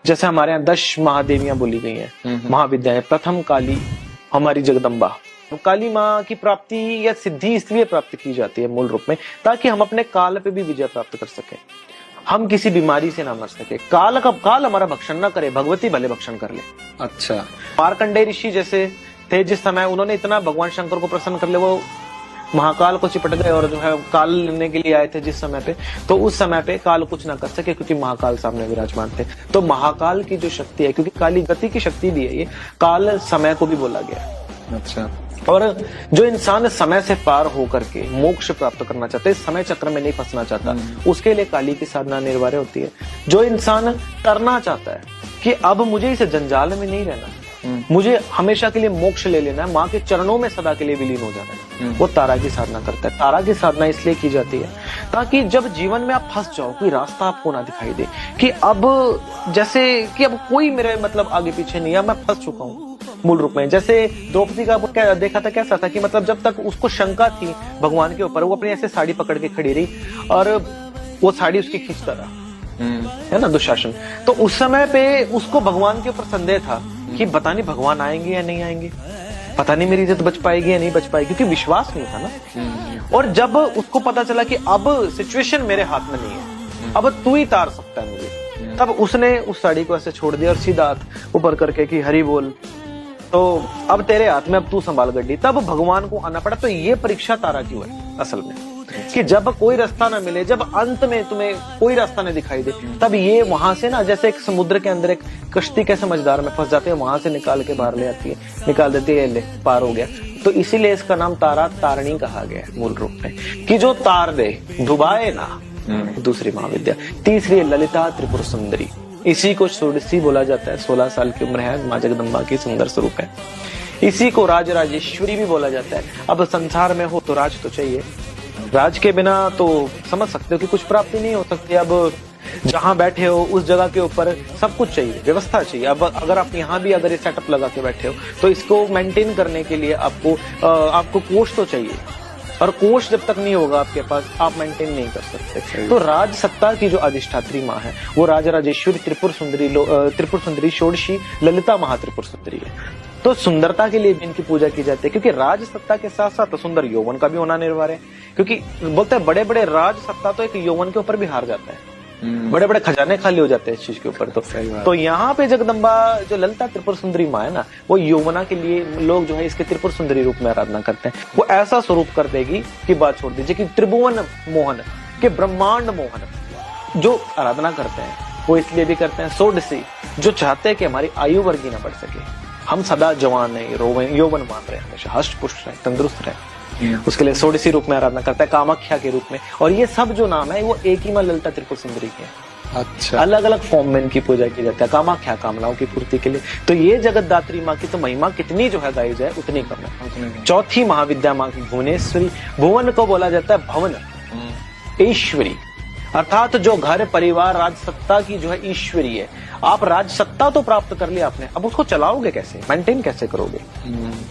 जैसे हमारे यहाँ 10 महादेवियां बोली गई हैं, महाविद्याएं। प्रथम काली हमारी जगदम्बा। काली माँ की प्राप्ति या सिद्धि इसलिए प्राप्त की जाती है मूल रूप में, ताकि हम अपने काल पे भी विजय प्राप्त कर सके, हम किसी बीमारी से ना मर सके, काल हमारा भक्षण ना करे, भगवती भले भक्षण कर ले। अच्छा। मार्कंडेय ऋषि जैसे थे, जिस समय उन्होंने इतना भगवान शंकर को प्रसन्न कर ले, वो महाकाल को चिपट गए और जो है काल लेने के लिए आए थे जिस समय पे, तो उस समय पे काल कुछ ना कर सके, क्योंकि महाकाल सामने विराजमान थे। तो महाकाल की जो शक्ति है, क्योंकि काली गति की शक्ति भी है, ये काल समय को भी बोला गया। अच्छा। और जो इंसान समय से पार होकर के मोक्ष प्राप्त करना चाहता है, समय चक्र में नहीं फंसना चाहता, उसके लिए काली की साधना अनिवार्य होती है। जो इंसान करना चाहता है कि अब मुझे इस जंजाल में नहीं रहना, मुझे हमेशा के लिए मोक्ष ले लेना है, माँ के चरणों में सदा के लिए विलीन हो जाना है, वो तारा की साधना करता है। तारा की साधना इसलिए की जाती है ताकि जब जीवन में आप फंस जाओ, कोई रास्ता आपको ना दिखाई दे कि अब जैसे कि अब कोई मेरे मतलब आगे पीछे नहीं है, मैं फंस चुका हूँ मूल रूप में। जैसे द्रौपदी का क्या देखा था, कैसा था कि मतलब जब तक उसको शंका थी भगवान के ऊपर, वो अपनी ऐसे साड़ी पकड़ के खड़ी रही और वो साड़ी उसकी खींचता रहा, है ना, दुशासन। तो उस समय पे उसको भगवान के ऊपर संदेह था कि पता नहीं भगवान आएंगे या नहीं आएंगे, पता नहीं मेरी इज्जत बच पाएगी या नहीं बच पाएगी, क्योंकि विश्वास नहीं था ना। और जब उसको पता चला कि अब सिचुएशन मेरे हाथ में नहीं है, अब तू ही तार सकता है मुझे, तब उसने उस साड़ी को ऐसे छोड़ दिया और सीधा हाथ ऊपर करके कि हरि बोल, तो अब तेरे हाथ में, अब तू संभाल गड्डी। तब भगवान को आना पड़ा। तो ये परीक्षा तारा की है असल में, कि जब कोई रास्ता ना मिले, जब अंत में तुम्हें कोई रास्ता नहीं दिखाई दे, तब ये वहां से ना, जैसे एक समुद्र के अंदर एक कश्ती के समझदार में फंस जाते हैं, वहां से निकाल के बाहर ले आती है, निकाल देती है, ले पार हो गया। तो इसीलिए इसका नाम तारा तारणी कहा गया है मूल रूप में, कि जो तार दे, डुबाए ना। दूसरी महाविद्या। तीसरी ललिता त्रिपुर सुंदरी, इसी को षोडशी बोला जाता है। 16 साल की उम्र है, माँ जगदम्बा की सुंदर स्वरूप है। इसी को राजराजेश्वरी भी बोला जाता है। अब संसार में हो तो राज तो चाहिए, राज के बिना तो समझ सकते हो कि कुछ प्राप्ति नहीं हो सकती। अब जहां बैठे हो उस जगह के ऊपर सब कुछ चाहिए, व्यवस्था चाहिए। अब अगर आप यहाँ भी अगर ये सेटअप लगा के बैठे हो, तो इसको मेंटेन करने के लिए आपको कोष तो चाहिए, और कोष जब तक नहीं होगा आपके पास, आप मेंटेन नहीं कर सकते। तो राज सत्ता की जो अधिष्ठात्री माँ है, वो राजराजेश्वरी त्रिपुर सुंदरी षोडशी ललिता महात्रिपुर सुंदरी है। तो सुंदरता के लिए भी इनकी पूजा की जाती है, क्योंकि राज सत्ता के साथ साथ सुंदर यौवन का भी होना अनिवार्य है। क्योंकि बोलते हैं बड़े बड़े राज सत्ता तो एक यौवन के ऊपर भी हार जाता है, बड़े बड़े खजाने खाली हो जाते हैं इस चीज के ऊपर। तो यहाँ पे जगदम्बा जो ललिता त्रिपुर सुंदरी माँ है ना, वो यौवना के लिए लोग जो है इसके त्रिपुर सुंदरी रूप में आराधना करते हैं। वो ऐसा स्वरूप कर देगी कि बात छोड़ दीजिए, कि त्रिभुवन मोहन के ब्रह्मांड मोहन जो आराधना करते हैं, वो इसलिए भी करते हैं। षोडशी जो चाहते हैं कि हमारी आयु वर्गी ना बढ़ सके, हम सदा जवान है, यौवन मान रहे, हमेशा हष्ट पुष्ट रहे, तंदुरुस्त रहे, उसके लिए षोडशी रूप में आराधना करता है, कामाख्या के रूप में। और ये सब जो नाम है वो एक ही मां ललिता त्रिपुर सुंदरी के हैं। अच्छा। अलग अलग फॉर्म में इनकी पूजा की जाती है, कामाख्या कामनाओं की पूर्ति के लिए। तो ये जगतदात्री माँ की तो महिमा कितनी जो है गाई जाए उतनी कम है। चौथी महाविद्या माँ की भुवनेश्वरी। भुवन को बोला जाता है भवन, ईश्वरी, अर्थात जो घर परिवार राजसत्ता की जो है ईश्वरी है। आप राजसत्ता तो प्राप्त कर लिया आपने, अब उसको चलाओगे कैसे, मेंटेन कैसे करोगे?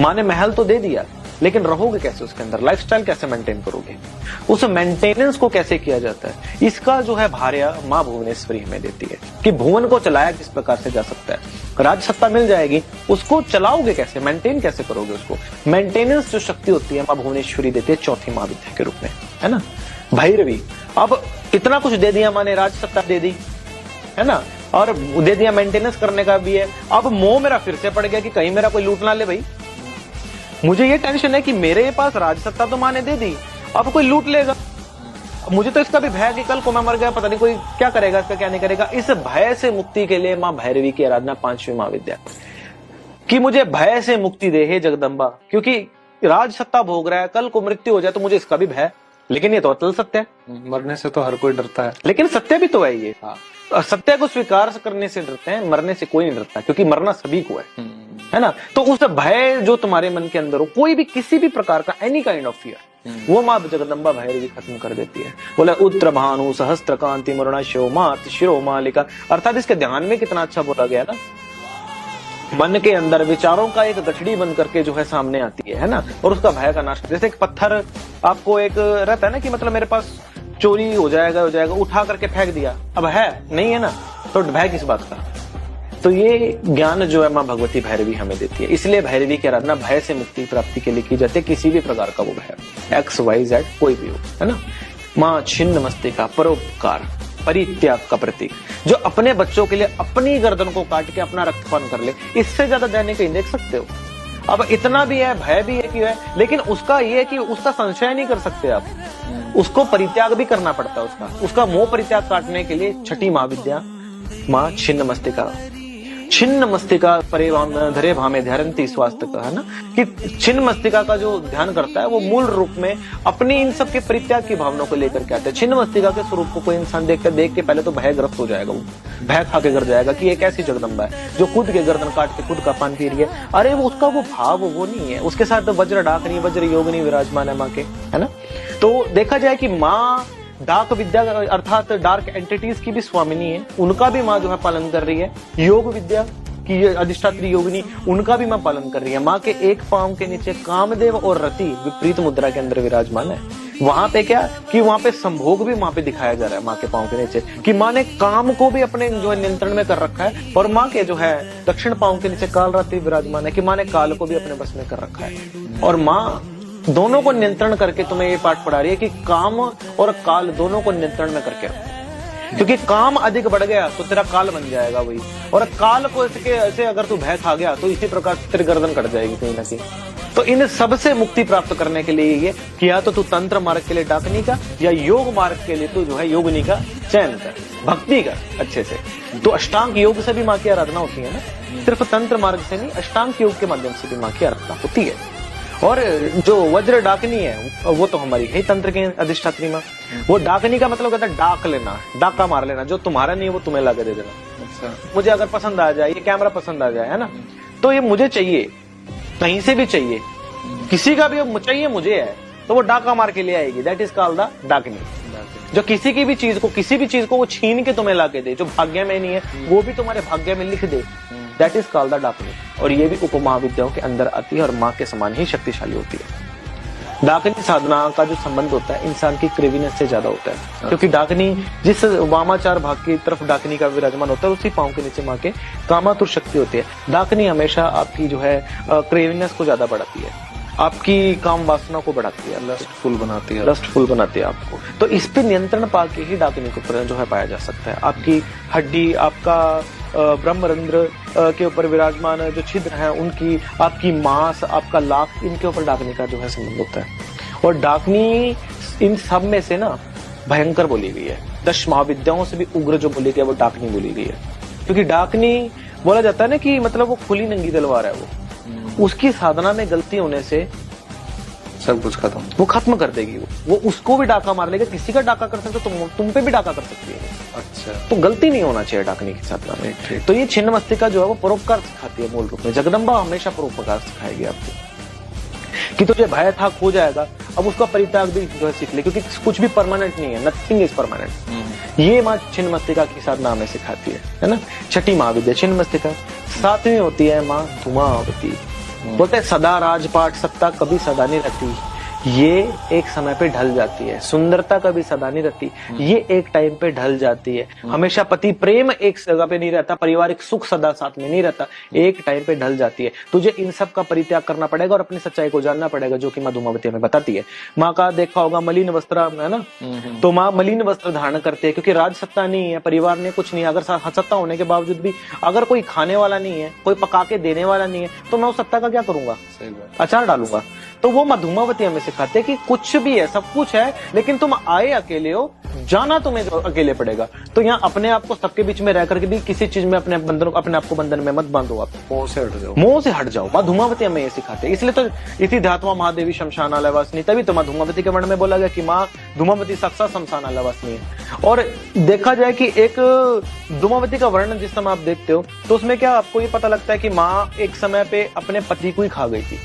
माँ ने महल तो दे दिया, लेकिन रहोगे कैसे उसके अंदर, लाइफस्टाइल कैसे मेंटेन करोगे, उस मेंटेनेंस को कैसे किया जाता है, इसका जो है भार्या माँ भुवनेश्वरी हमें देती है, कि भुवन को चलाया किस प्रकार से जा सकता है। राजसत्ता मिल जाएगी, उसको चलाओगे कैसे, मेंटेन कैसे करोगे उसको। मेंटेनेंस जो शक्ति होती है माँ भुवनेश्वरी देती है चौथी महाविद्या के रूप में, है ना। भैरवी, अब इतना कुछ दे दिया माँ ने, राजसत्ता दे दी, है ना, और दे दिया मेंटेनेंस करने का भी है। अब मोह मेरा फिर से पड़ गया कि कहीं मेरा कोई लूट ना ले भाई, मुझे ये टेंशन है कि मेरे पास राजसत्ता तो माँ ने दे दी, अब कोई लूट लेगा। मुझे तो इसका भी भय कि कल को मैं मर गया, पता नहीं कोई क्या करेगा, इसका क्या नहीं करेगा। इस भय से मुक्ति के लिए माँ भैरवी की आराधना, पांचवी महाविद्या, कि मुझे भय से मुक्ति दे हे जगदम्बा, क्योंकि राजसत्ता भोग रहा है, कल को मृत्यु हो जाए तो मुझे इसका भी भय। लेकिन ये तो अतल सत्य है, मरने से तो हर कोई डरता है, लेकिन सत्य भी तो है ये। और सत्य को स्वीकार करने से डरते हैं, मरने से कोई नहीं डरता, क्योंकि मरना सभी को है ना। तो उस भय जो तुम्हारे मन के अंदर हो, कोई भी किसी भी प्रकार का एनी काइंड ऑफ फियर, वो माँ जगदम्बा भैरवी खत्म कर देती है। बोला उत्तर भानु सहस्त्र कांति मरुणा शिरोमात शिरोमालिका, अर्थात इसके ध्यान में कितना अच्छा बोला गया ना, मन के अंदर विचारों का एक गठड़ी बन करके जो है सामने आती है ना, और उसका भय का नाश। जैसे एक पत्थर आपको एक रहता है ना कि मतलब मेरे पास चोरी हो जाएगा, उठा करके फेंक दिया, अब है नहीं है ना, तो भय किस बात का, तो ये ज्ञान जो है माँ भगवती भैरवी हमें देती है। इसलिए भैरवी की आराधना भय से मुक्ति प्राप्ति के लिए की जाती है, किसी भी प्रकार का वो भय, XYZ कोई भी हो, है ना। माँ छिन्न मस्तिका, परोपकार, परित्याग का प्रतीक, जो अपने बच्चों के लिए अपनी गर्दन को काट के अपना रक्तपान कर ले, इससे ज्यादा दैनिक कहीं देख सकते हो। अब इतना भी है, भय भी है कि है, लेकिन उसका ये है कि उसका संशय नहीं कर सकते आप, उसको परित्याग भी करना पड़ता है। उसका मोह परित्याग काटने के लिए छठी महाविद्या माँ छिन्न मस्तिका, छिन्न मस्तिका परे धरे भामे ध्यानती स्वास्थ्य का, है ना, कि छिन्न मस्तिका का जो ध्यान करता है वो मूल रूप में अपनी इन सब के परित्याग की भावनाओं को लेकर के आता है। छिन्न मस्तिका के स्वरूप को कोई इंसान देख के पहले तो भयग्रस्त हो जाएगा, वो भय खा के गिर जाएगा कि एक ऐसी जगदम्बा है जो खुद के गर्दन काट के खुद का पान पी रही है। अरे वो उसका वो भाव वो नहीं है, उसके साथ तो वज्र डाक नहीं, वज्र योग नहीं विराजमान है माँ के, है ना। तो देखा जाए कि माँ डाक विद्या अर्थात डार्क एंटिटीज की भी स्वामिनी है, उनका भी माँ जो है पालन कर रही है। योग विद्या की अधिष्ठात्री योगिनी, उनका भी माँ पालन कर रही है। माँ के एक पांव के नीचे कामदेव और रति विपरीत मुद्रा के अंदर विराजमान है। वहां पे क्या कि वहां पे संभोग भी वहां पे दिखाया जा रहा है माँ के पांव के नीचे, कि माँ ने काम को भी अपने जो है नियंत्रण में कर रखा है, और माँ के जो है दक्षिण पांव के नीचे काल रति विराजमान है, कि माँ ने काल को भी अपने बस में कर रखा है। और माँ दोनों को नियंत्रण करके तुम्हें ये पाठ पढ़ा रही है कि काम और काल दोनों को नियंत्रण में करके रखो, क्योंकि काम अधिक बढ़ गया तो तेरा काल बन जाएगा वही, और काल को ऐसे अगर तू भय खा गया तो इसी प्रकार तेरी गर्दन कट जाएगी कहीं ना कहीं। तो इन सब से मुक्ति प्राप्त करने के लिए ये कि या तो तू तंत्र मार्ग के लिए डाकनी का, या योग मार्ग के लिए तू जो है योगिनी का चयन कर, भक्ति कर अच्छे से। तो अष्टांग योग से भी माँ की आराधना होती है ना, सिर्फ तंत्र मार्ग से नहीं, अष्टांग योग के माध्यम से भी माँ की आराधना होती है। और जो वज्र डाकनी है वो तो हमारी है तंत्र की अधिष्ठात्री माँ। वो डाकनी का मतलब कहता है डाक लेना, डाका मार लेना, जो तुम्हारा नहीं है वो तुम्हें लाके दे देना। अच्छा। मुझे अगर पसंद आ जाए, ये कैमरा पसंद आ जाए, है ना, तो ये मुझे चाहिए, कहीं से भी चाहिए, किसी का भी चाहिए मुझे है, तो वो डाका मार के ले आएगी। That is called the Dakini. जो किसी की भी चीज को, किसी भी चीज को वो छीन के तुम्हें लाके दे, जो भाग्य में नहीं है वो भी तुम्हारे भाग्य में लिख दे, दैट इज कॉल्ड द डाकनी। और ये भी उपमहाविद्याओं के अंदर आती है और माँ के समान ही शक्तिशाली होती है। डाकनी साधना का जो संबंध होता है इंसान की क्रेविनेस से ज्यादा होता है, क्योंकि डाकनी जिस वामाचार भाग की तरफ डाकनी का विराजमान होता है, उसी पांव के नीचे माँ के कामातुर शक्ति होती है। डाकनी हमेशा आपकी जो है क्रेविनेस को ज्यादा बढ़ाती है, आपकी काम वासना को बढ़ाती है, लस्टफुल बनाती है आपको। तो इस पे नियंत्रण पाके ही डाकनी को जो है पाया जा सकता है। आपकी हड्डी, आपका ब्रह्मरंध्र के ऊपर विराजमान जो छिद्र हैं उनकी, आपकी मांस, आपका लाख, इनके ऊपर डाकनी का जो है संबंध होता है। और डाकनी इन सब में से ना भयंकर बोली गई है, 10 महाविद्याओं से भी उग्र जो बोली गई है वो डाकनी बोली गई है। क्योंकि डाकनी बोला जाता है ना कि मतलब वो खुली नंगी तलवार है, वो उसकी साधना में गलती होने से सब कुछ खत्म, वो खत्म कर देगी। वो उसको भी डाका मार लेगा, किसी का डाका कर सकते हो, तुम पे भी डाका कर सकती है। अच्छा। तो गलती नहीं होना चाहिए डाकनी की साधना में। तो ये छिन्न मस्तिका जो है वो परोपकार सिखाती है मूल रूप में। जगदम्बा हमेशा परोपकार सिखाएगी आपको कि तुझे भय था खो जाएगा, अब उसका परित्याग भी जो है सीख ले, क्योंकि कुछ भी परमानेंट नहीं है, नथिंग इज परमानेंट। ये माँ छिन्न मस्तिका की साधना हमें सिखाती है ना। छठी महाविद्या छिन्न मस्तिका। 7वीं होती है माँ धूमावती। बोलते हैं सदा राजपाट सत्ता कभी सदा नहीं रहती, ये एक समय पे ढल जाती है। सुंदरता कभी सदा नहीं रहती, ये एक टाइम पे ढल जाती है। हमेशा पति प्रेम एक जगह पे नहीं रहता, पारिवारिक सुख सदा साथ में नहीं रहता, एक टाइम पे ढल जाती है। तुझे इन सब का परित्याग करना पड़ेगा और अपनी सच्चाई को जानना पड़ेगा, जो कि माँ धूमावती हमें बताती है। माँ का देखा होगा मलिन वस्त्र, है ना, तो माँ मलिन वस्त्र धारण करते हैं, क्योंकि राज सत्ता नहीं है, परिवार ने कुछ नहीं है। अगर सत्ता होने के बावजूद भी अगर कोई खाने वाला नहीं है, कोई पका के देने वाला नहीं है, तो मैं उस सत्ता का क्या करूंगा, अचार डालूंगा। तो वो माँ धूमावती हमें सिखाते हैं कि कुछ भी है, सब कुछ है, लेकिन तुम आए अकेले हो, जाना तुम्हें अकेले पड़ेगा। तो यहाँ अपने आप को सबके बीच में रह करके भी किसी चीज में अपने आप को बंधन में मत बांधो, आप मोह से हट जाओ। माँ धूमावती हमें ये सिखाते हैं। इसलिए तो इति ध्यात्वा महादेवी शमशानालय वासिनी, तभी तो माँ धूमावती के वर्ण में बोला गया कि माँ धूमावती साक्षात शमशानालय वासिनी है। और देखा जाए कि एक धूमावती का वर्णन जिस समय आप देखते हो तो उसमें क्या आपको ये पता लगता है कि माँ एक समय पे अपने पति को ही खा गई थी।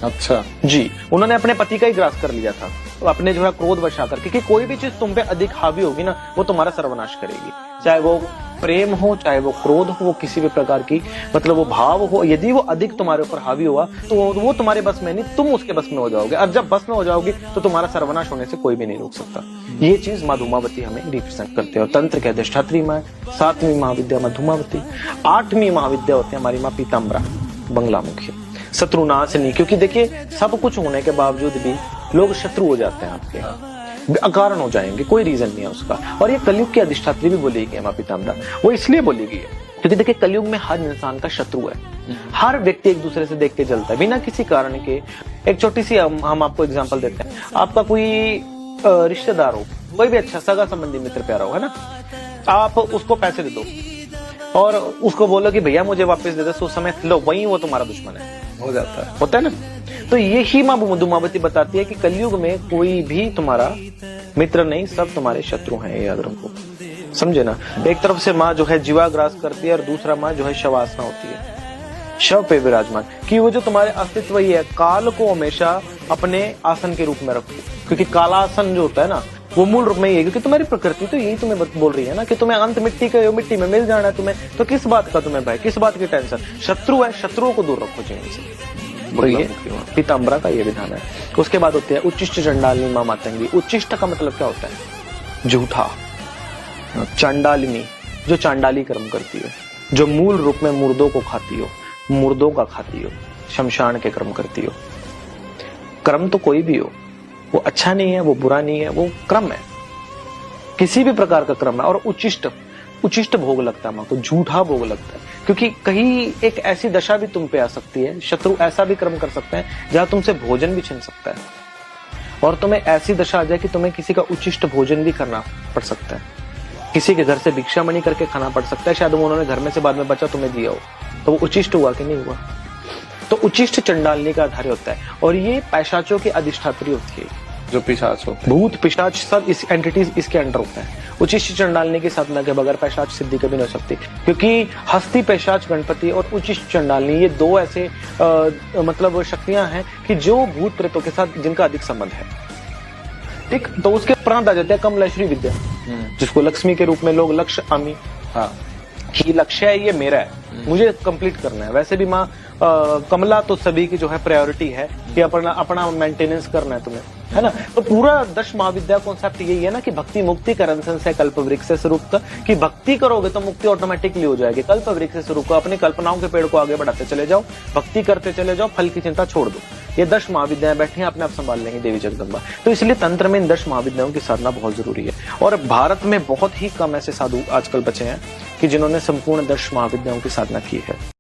अच्छा जी, उन्होंने अपने पति का ही ग्रास कर लिया था, तो अपने जो है क्रोध वश आकर, क्योंकि कोई भी चीज तुम पे अधिक हावी होगी ना वो तुम्हारा सर्वनाश करेगी। चाहे वो प्रेम हो, चाहे वो क्रोध हो, वो किसी भी प्रकार की मतलब वो भाव हो, यदि वो अधिक तुम्हारे ऊपर हावी हुआ तो वो तुम्हारे बस में नहीं, तुम उसके बस में हो जाओगे। और जब बस में हो जाओगे तो तुम्हारा सर्वनाश होने से कोई भी नहीं रोक सकता। ये चीज माँ धूमावती हमें रिप्रेजेंट करते हैं। और तंत्र के अधिष्ठात्री माँ, 7वीं महाविद्या माँ धूमावती, 8वीं महाविद्या होती है हमारी माँ पीताम्बरा बंगला मुखी, शत्रुनाशिनी। क्योंकि देखिए सब कुछ होने के बावजूद भी लोग शत्रु हो जाते हैं आपके, अकारण हो जाएंगे, कोई रीजन नहीं है उसका। और ये कलयुग की अधिष्ठात्री भी बोली गई है माँ पीताम्बरा, वो इसलिए बोली गई है क्योंकि देखिए कलयुग में हर इंसान का शत्रु है। हर व्यक्ति एक दूसरे से देख के जलता है बिना किसी कारण के। एक छोटी सी हम आपको एग्जांपल देते हैं। आपका कोई रिश्तेदार हो, कोई भी अच्छा सगा संबंधी मित्र प्यारा हो, है ना, आप उसको पैसे दे दो और उसको बोलो कि भैया मुझे वापस दे दो, उस समय लो वही वो तुम्हारा दुश्मन है, हो जाता है। होता है ना। तो ये ही माँ धूमावती बताती है कि कलयुग में कोई भी तुम्हारा मित्र नहीं, सब तुम्हारे शत्रु हैं, ये याद रखो, समझे ना। एक तरफ से माँ जो है जीवाग्रास करती है और दूसरा माँ जो है शवासना होती है, शव पे विराजमान, कि वो जो तुम्हारे अस्तित्व ही है, काल को हमेशा अपने आसन के रूप में रखो। क्योंकि कालासन जो होता है ना वो मूल रूप में ही है, क्योंकि तुम्हारी प्रकृति तो यही तुम्हें बोल रही है ना कि तुम्हें अंत मिट्टी का हो, मिट्टी में मिल जाना है तुम्हें, तो किस बात का तुम्हें भय, किस बात की टेंशन। शत्रु है, शत्रुओं को दूर रखो जीवन से। तो ये पीताम्बरा का ये विधान है। उसके बाद होते हैं उच्चिष्ट चंडालिनी माँ मातंगी। उच्चिष्ट का मतलब क्या होता है? झूठा। चंडालिनी जो चांडाली कर्म करती है, जो मूल रूप में मुर्दों को खाती हो, मुर्दों का खाती हो, शमशान के कर्म करती हो। कर्म तो कोई भी हो, वो अच्छा नहीं है, वो बुरा नहीं है, वो क्रम है, किसी भी प्रकार का क्रम है। और उच्चिष्ट भोग लगता है माँ को, झूठा भोग लगता है। क्योंकि कहीं एक ऐसी दशा भी तुम पे आ सकती है, शत्रु ऐसा भी कर्म कर सकते हैं जहां तुमसे भोजन भी छीन सकता है, और तुम्हें ऐसी दशा आ जाए कि तुम्हें किसी का उच्चिष्ट भोजन भी करना पड़ सकता है, किसी के घर से भिक्षा मणि करके खाना पड़ सकता है। शायद उन्होंने घर में से बाद में बचा तुम्हें दिया हो, तो वो उच्चिष्ट हुआ कि नहीं हुआ। तो उच्चिष्ट चंडालिनी का आधार होता है, और ये पैशाचों की अधिष्ठात्री होती है, जो पिशाच होते हैं, भूत पिशाच सब इस एंटिटीज इसके अंडर होते हैं। उच्चिष्ट चंडालिनी की साधना के बगैर पैशाच सिद्धि कभी नहीं हो सकती, क्योंकि हस्ती पैशाच गणपति और उच्चिष्ट चंडालिनी ये दो ऐसे मतलब शक्तियां हैं कि जो भूत प्रेतों के साथ जिनका अधिक संबंध है। ठीक, तो उसके प्रांत आ जाते हैं कमलेश्वरी विद्या, जिसको लक्ष्मी के रूप में लोग लक्ष्य आमी, हाँ, कि लक्ष्य है ये मेरा है, मुझे कंप्लीट करना है। वैसे भी माँ कमला तो सभी की जो है प्रायोरिटी है कि अपना मेंटेनेंस करना है तुम्हें, है ना। तो पूरा 10 महाविद्या कॉन्सेप्ट यही है ना कि भक्ति मुक्ति का रंसन से कल्प वृक्ष स्वरूप का, कि भक्ति करोगे तो मुक्ति ऑटोमेटिकली हो जाएगी। कल्प वृक्ष स्वरूप को, अपनी कल्पनाओं के पेड़ को आगे बढ़ाते चले जाओ, भक्ति करते चले जाओ, फल की चिंता छोड़ दो। ये 10 महाविद्याएं बैठी हैं, अपने आप संभाल लेंगे देवी जगदम्बा। तो इसलिए तंत्र में इन 10 महाविद्याओं की साधना बहुत जरूरी है। और भारत में बहुत ही कम ऐसे साधु आजकल बचे हैं कि जिन्होंने संपूर्ण 10 महाविद्याओं की साधना की है।